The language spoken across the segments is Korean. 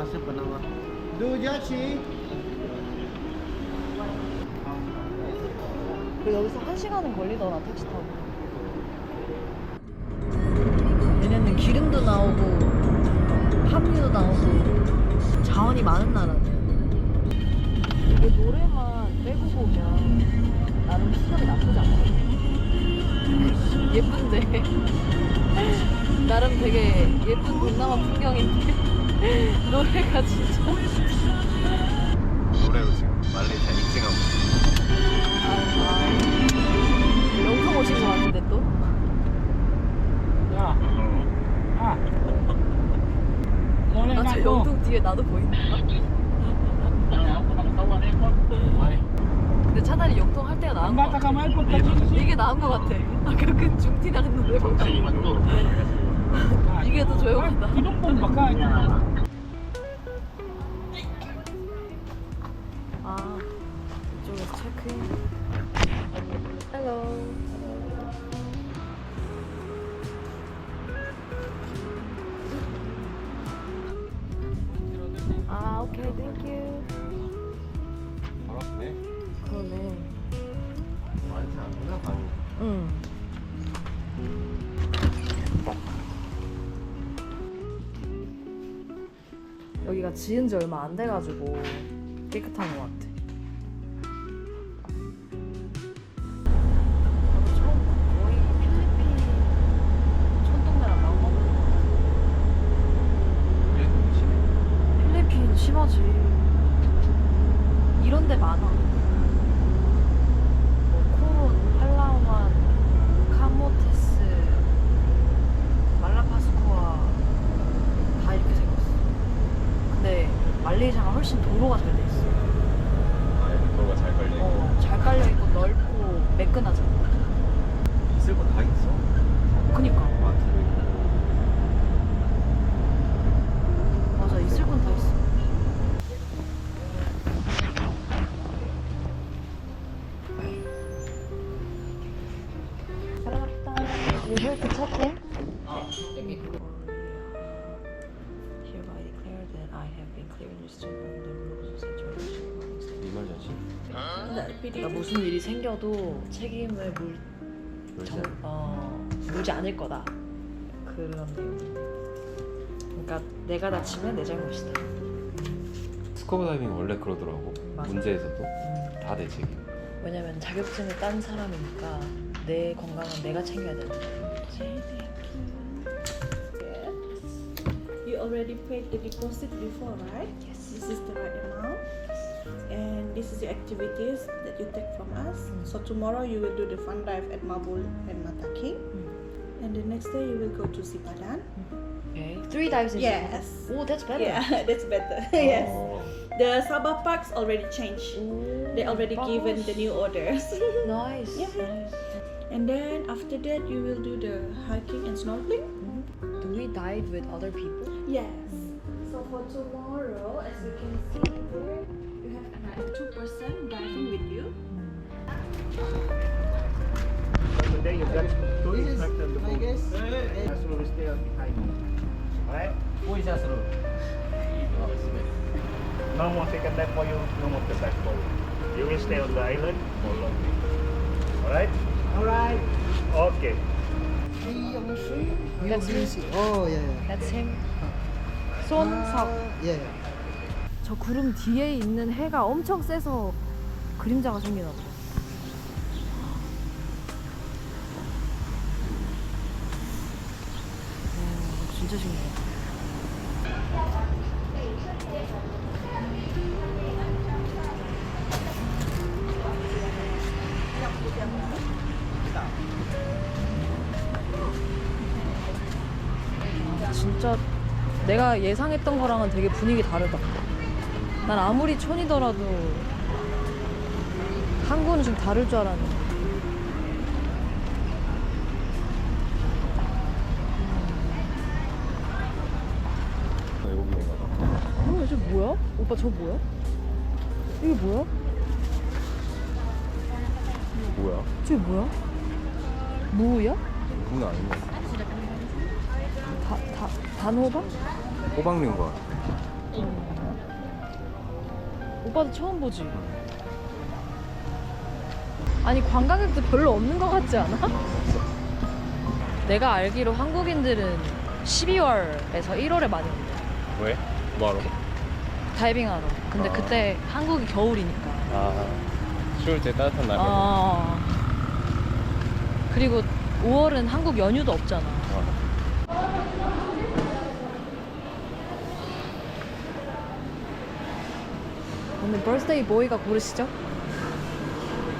sepenuhnya. 두자치. 그 여기서 1시간은 걸리더라 택시 타고. 얘네는 기름도 나오고 함유도 나오고 자원이 많은 나라네. 이게 노래만 빼고 보면 나름 시설이 나쁘지 않거든. 예쁜데 나름 되게 예쁜 동남아 풍경인데 노래가 진짜 노래로 지금 말레이시아 입증하고 영통 오신 것 같은데 또? 야. 아. 나 저 영통 뒤에 나도 보인다. 근데 차라리 영통 할 때가 나은 것 같아. 이게 나은 것 같아. 아까 그 중티 나는 노래보다 이게 더 조용하다. 아, 이쪽에서 체크인. 헬로. 아, 오케이, 땡큐. 더럽네. 그러네. 많지 않구나 방이. 응. 여기가 지은 지 얼마 안 돼가지고 깨끗한 것 같아. 나도 처음 봐. 거의 필리핀 촌동네랑 나온 거. 필리핀 심하지. 이런 데 많아. 뭐 코론, 팔라완, 카모테스, 말라파스코아 다 이렇게 생겼어. 근데 말레이시아가 훨씬 도로가 잘 돼 있어. 아 여기 도로가 잘 걸려. 잘 깔려 있고 넓고 매끈하잖아. 있을 거 다 있어. 그니까 마트도 있고. 맞아, 있을 건 다 있어. You heard the check-in? Hereby declare that I have been cleared and restored from the rules and regulations. 이말 자지. 나 무슨 일이 생겨도 책임을 물지 않을 거다. 그런 내용인데. 그러니까 내가 다치면 내 잘못이다. 스쿠버 다이빙 원래 그러더라고. 맞아. 문제에서도 다 내 책임. 왜냐면 자격증을 딴 사람이니까 내 건강은 내가 챙겨야 된다. You already paid the deposit before, right? Yes. This is the right amount. And this is the activities that you take from us. So tomorrow you will do the fun dive at Mabul and Mataki. And the next day you will go to Sipadan. Okay. 3 dives in Yes. Oh, that's better. Yeah, that's better. Yes. 어, The Sabah parks already changed. They already given the new orders. Nice. Yeah. Nice. And then after that you will do the hiking and snorkeling. Do we dive with other people? Yes. So for tomorrow, as you can see here, you have another 2% diving with you. Today you've got two instructors on the boat. Asrul will stay behind you. Alright? Who is Asrul? No more second dive for you, no more third dive for you. You will stay on the island for long. Alright? Alright. Okay. That's him. Oh yeah, yeah. That's him. 손석. Yeah, yeah. 저 구름 뒤에 있는 해가 엄청 세서 그림자가 생기나 봐. 진짜 신기해. 진짜 내가 예상했던 거랑은 되게 분위기 다르다. 난 아무리 촌이더라도 한국은 좀 다를 줄 알았는데. 외국인인가 봐. 저 뭐야? 오빠 저 뭐야? 이게 뭐야? 뭐야? 저게 뭐야? 무야? 그건 아닌 것 같아. 단호박? 호박류인 것 같아. 오빠도 처음 보지? 아니 관광객도 별로 없는 것 같지 않아? 내가 알기로 한국인들은 12월에서 1월에 많이 온대. 왜? 뭐하러? 다이빙하러. 근데 아. 그때 한국이 겨울이니까. 아 추울 때 따뜻한 날. 아. 그리고 5월은 한국 연휴도 없잖아. 오늘 birthday boy가 고르시죠?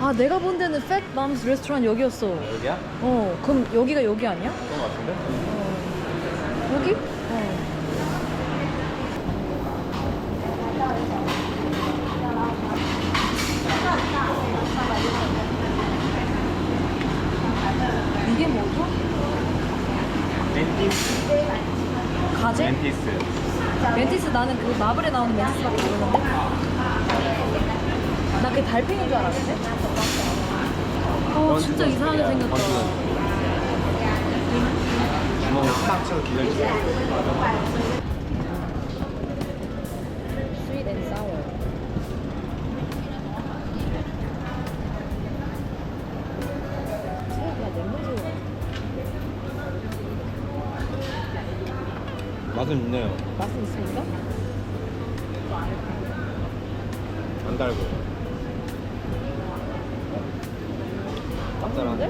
아 내가 본 데는 Fat Mom's Restaurant 여기였어. 여기야? 그럼 여기가 여기 아니야? 그런 거 같은데? 여기? 이게 뭐죠? 멘티스. 가재? 멘티스. 멘티스 나는 그 마블에 나오는 멘티스밖에 모르는데 나 그게 달팽이인 줄 알았는데 진짜 이상하게 생겼다. 주먹을 딱 쳐서 기절시켜. Sweet and sour. 새우가 냉동새우 같아. 맛은 있네요. 맛은 있습니까? 안 달고. 짭짤한데?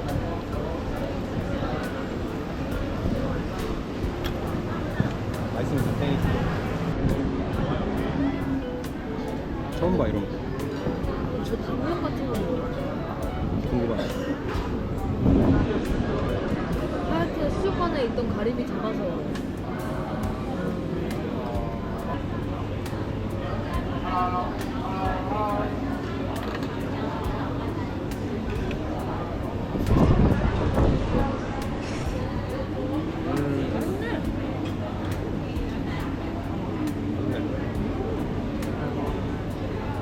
맛있으면 땡이지. 처음 봐 이런 거. 저 당면 같은 거 뭐야? 궁금하네. 하얗게 수족관에 있던 가리비 잡아서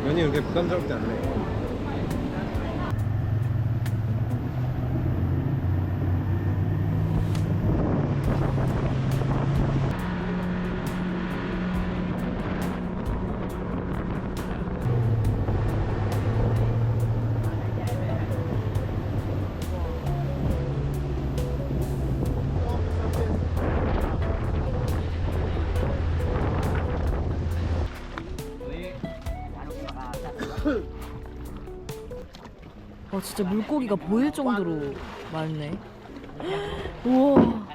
면이 그렇게 부담스럽지 않네. 진짜 물고기가 보일 정도로 많네. 우와.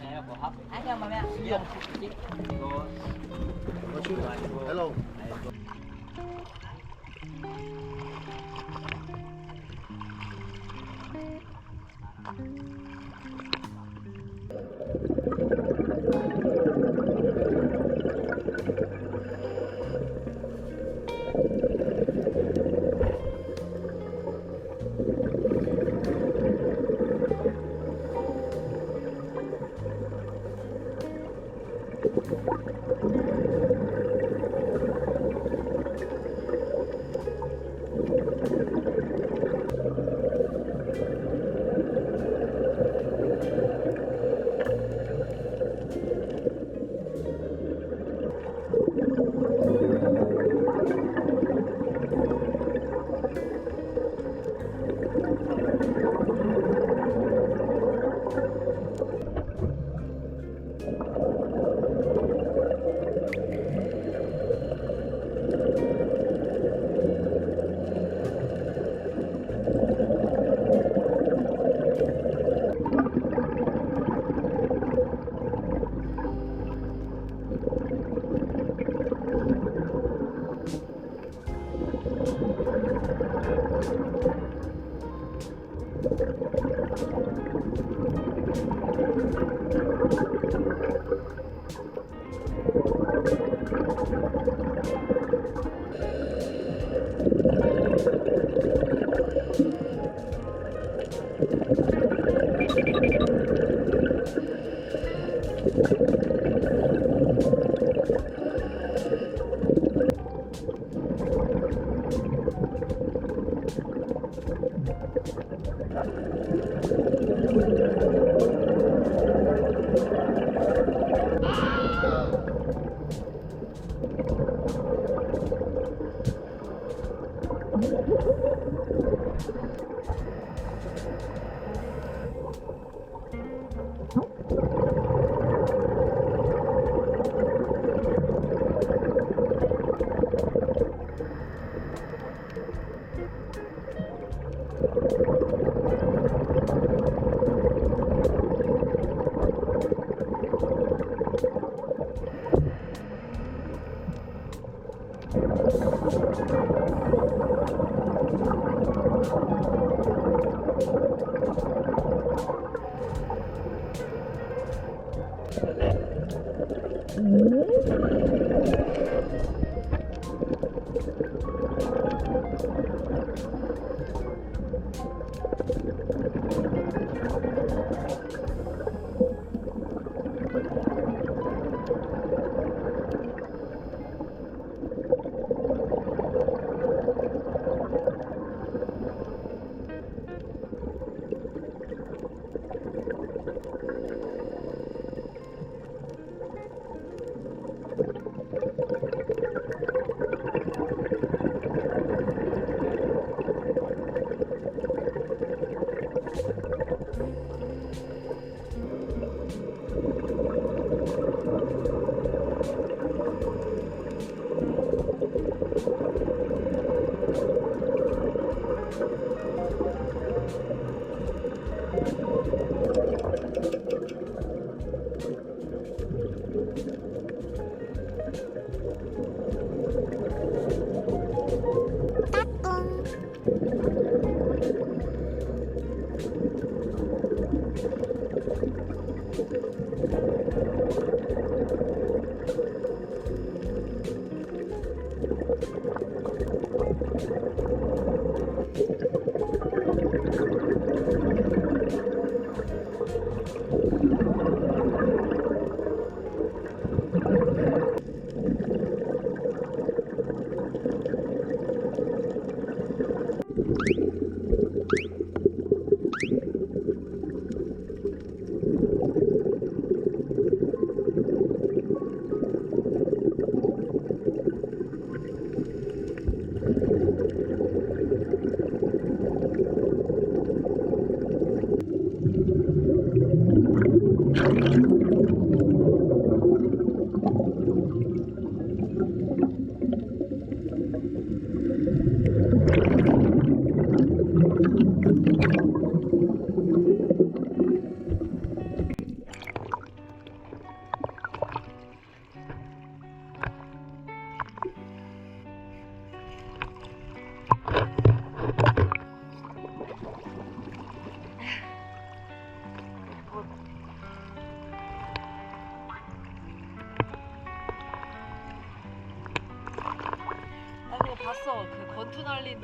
봤어. 그 권투 날리는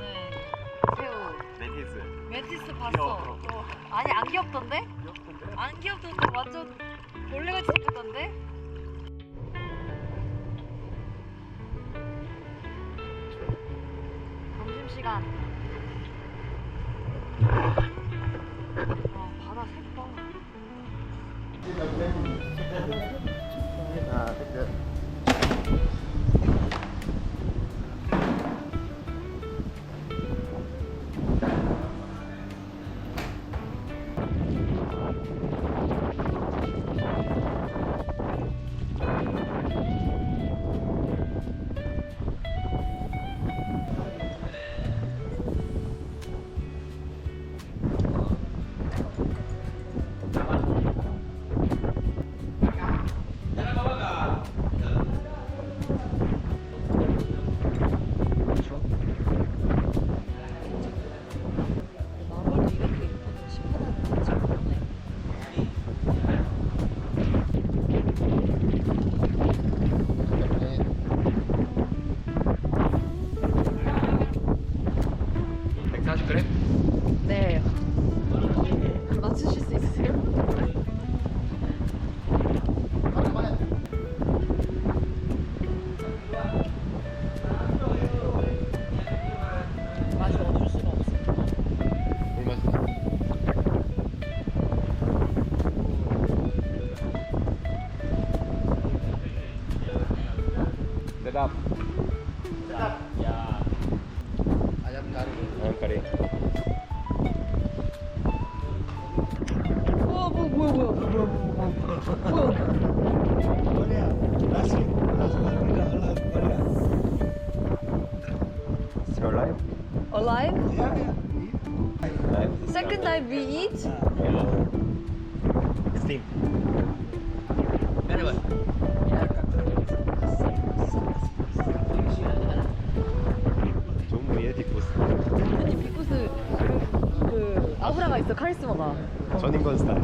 새우. 멘티스. 멘티스 봤어. 아니 안 귀엽던데? 안 귀엽던데 완전 벌레같이 생겼던데? 점심시간. 와 바다 색봐. 네. 맞추실 수 있으세요? 맛이 어쩔 수가 없어. 물 맛있다. 대답. ayam kari. 오케이. 우와 뭐야. It's your life? Alive? Life? Second time we eat? Steam. Ano ba? 종무의 뒷코스. 아니 피코스 그 아우라가 있어 카리스마가. 전인권 스타일.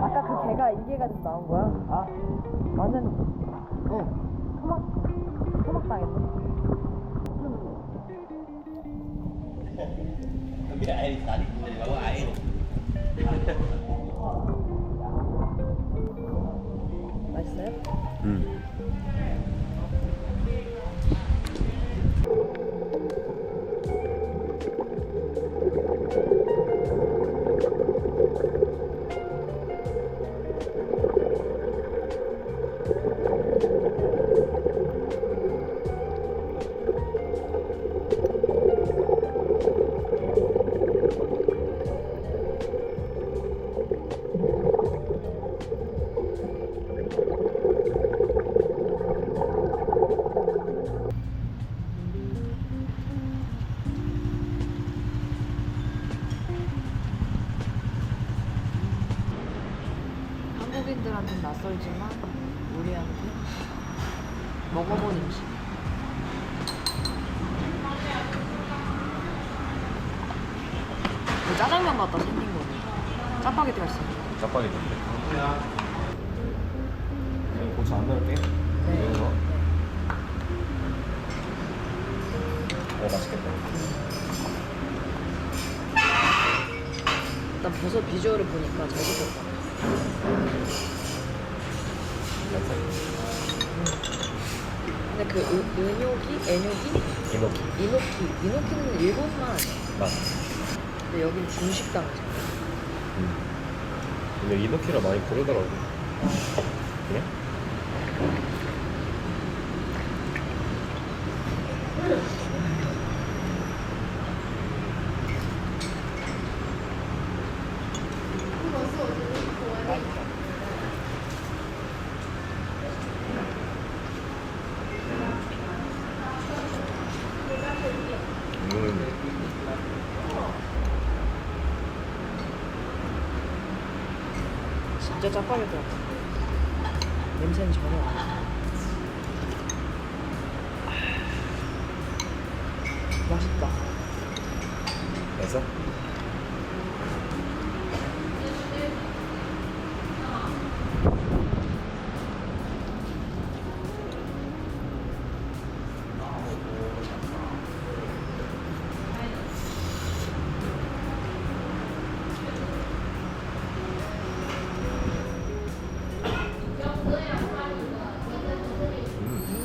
아까 그 개가 이 개가 좀 나온 거야? 아 완전 토막 당했어. 맛있어요? 한국인들한테는 낯설지만 우리한테 먹어본 음식. 뭐 짜장면 같다 생긴 거네. 짜파게티 맛있어. 짜파게티인데. 고추 안 넣을게. 네. 이거. 맛있겠다. 일단 버섯 비주얼을 보니까 잘 익었다. 그 은요기? 애뇨기? 이노키. 이노키는 일본만 아니야. 맞아. 근데 여긴 중식당이잖아. 근데 이노키를 많이 부르더라고. 그래? 진짜 짜파게티 같아. 냄새는 전혀 안 나. 맛있다. 그래서?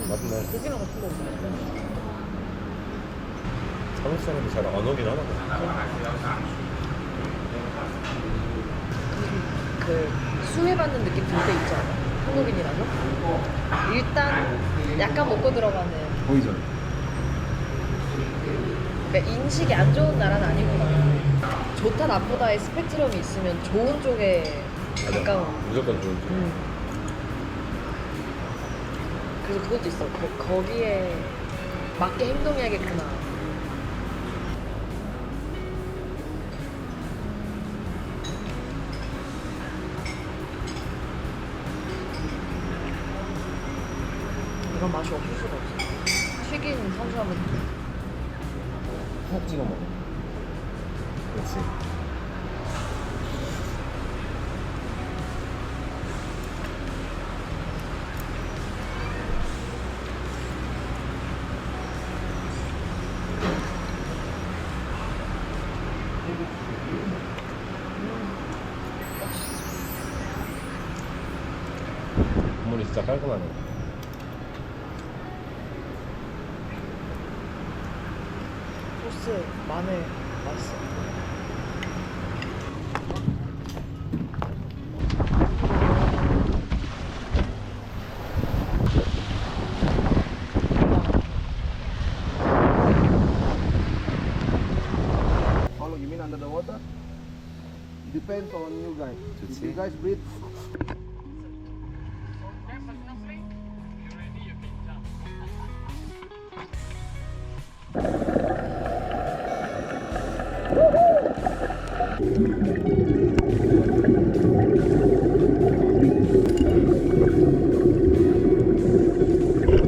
맞네. 고기랑 같은 거 먹어요. 한국 사람이 잘 안 오긴 하나 봐. 그 수혜받는 느낌 들 때 있지 않아? 한국인이라면? 일단 약간 먹고 들어가는 보이죠? 그러니까 인식이 안 좋은 나라는 아니구나. 좋다 나쁘다의 스펙트럼이 있으면 좋은 쪽에 가까운. 무조건 좋은 쪽. 그래서 그것도 있어. 거기에 맞게 행동해야겠구나. 이건 맛이 없을 수가 없어. 튀긴 탄수화물. 푹 찍어 먹어. 그렇지. 국물이 진짜 깔끔하네. 소스, 마늘 맛있어. How long you mean under the water? Depends on you guys. If Just you see. guys breathe